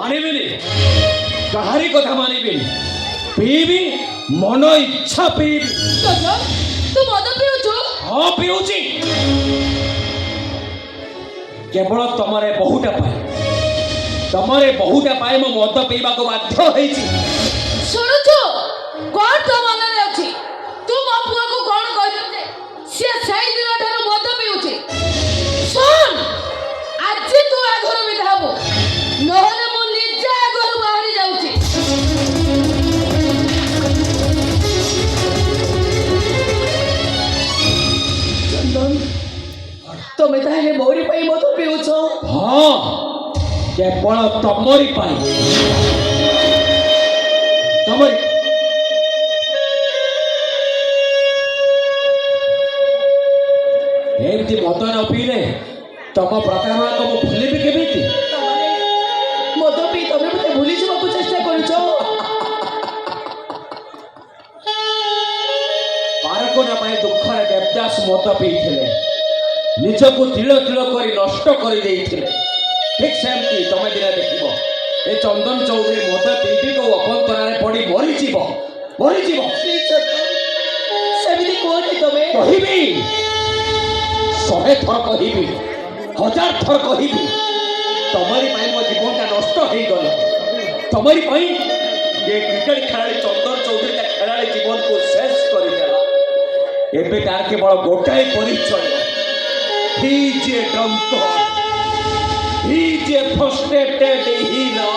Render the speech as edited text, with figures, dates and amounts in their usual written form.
ମାନିବିନି କାହାରି କଥା ମାନିବିନି ପିଇବି ମନ ଇଚ୍ଛା ପିଇବି। ତୁ ମଦ ପିଉଛୁ? ହଁ ପିଉଛି କେବଳ ତମରେ ବହୁଟା ପାଇଁ ମୁଁ ମଦ ପିଇବାକୁ ବାଧ୍ୟ ହେଇଛି। ଶୁଣୁଛୁ କଣ ତୋ ମନରେ ଅଛି? ତୁ ମୋ ପୁଅକୁ କଣ କହିଛୁ ଯେ ସିଏ ସେଇ ଦିନ ଠାରୁ ମଦ ପିଉଛି? ଶୁଣ ଆଜି ତୁ ଏ ଘରୁ ବିଦା ହବୁ ନହେଲେ ମୁଁ ନିଜେ ଏ ଘରୁ ବାହାରି ଯାଉଛି। ଚନ୍ଦନ ତମେ ତାହେଲେ ମୋରି ପାଇଁ ମଦ ପିଉଛ? ହଁ କେବଳ ତମରି ପାଇଁ ତମରି ଏମିତି ମଦ ନ ପିଇଲେ ତମ ପ୍ରତାରଣାକୁ ମୁଁ ଭୁଲିବି କେମିତି? ମଦ ପିଇ ତମେ ମତେ ଭୁଲି ଯିବାକୁ ଚେଷ୍ଟା କରୁଛ? ପାରକୁନା ପାଇଁ ଦୁଃଖରେ ଦେବଦାସ ମଦ ପିଇଥିଲେ ନିଜକୁ ତିଳ ତିଳ କରି ନଷ୍ଟ କରିଦେଇଥିଲେ। ଠିକ୍ ସେମିତି ତମେ ଦିନେ ଦେଖିବ ଏ ଚନ୍ଦନ ଚୌଧୁରୀ ମଦ ପିଇବି କୋଉ ଅପନ୍ତରାରେ ପଡ଼ି ମରିଯିବ। ସେମିତି କୁହନି ତମେ। କହିବି 100 ଥର କହିବି 1000 ଥର କହିବି ତମରି ପାଇଁ ମୋ ଜୀବନଟା ନଷ୍ଟ ହେଇଗଲା। ତମରି ପାଇଁ ଏ କ୍ରିକେଟ ଖେଳାଳି ଚନ୍ଦନ ଚୌଧୁରୀ ତା ଖେଳାଳି ଜୀବନକୁ ଶେଷ କରିଦେଲା। ଏବେ ତାର କେବଳ ଗୋଟାଏ ପରିଚୟ he is a drunkard, he is a frustrated hero।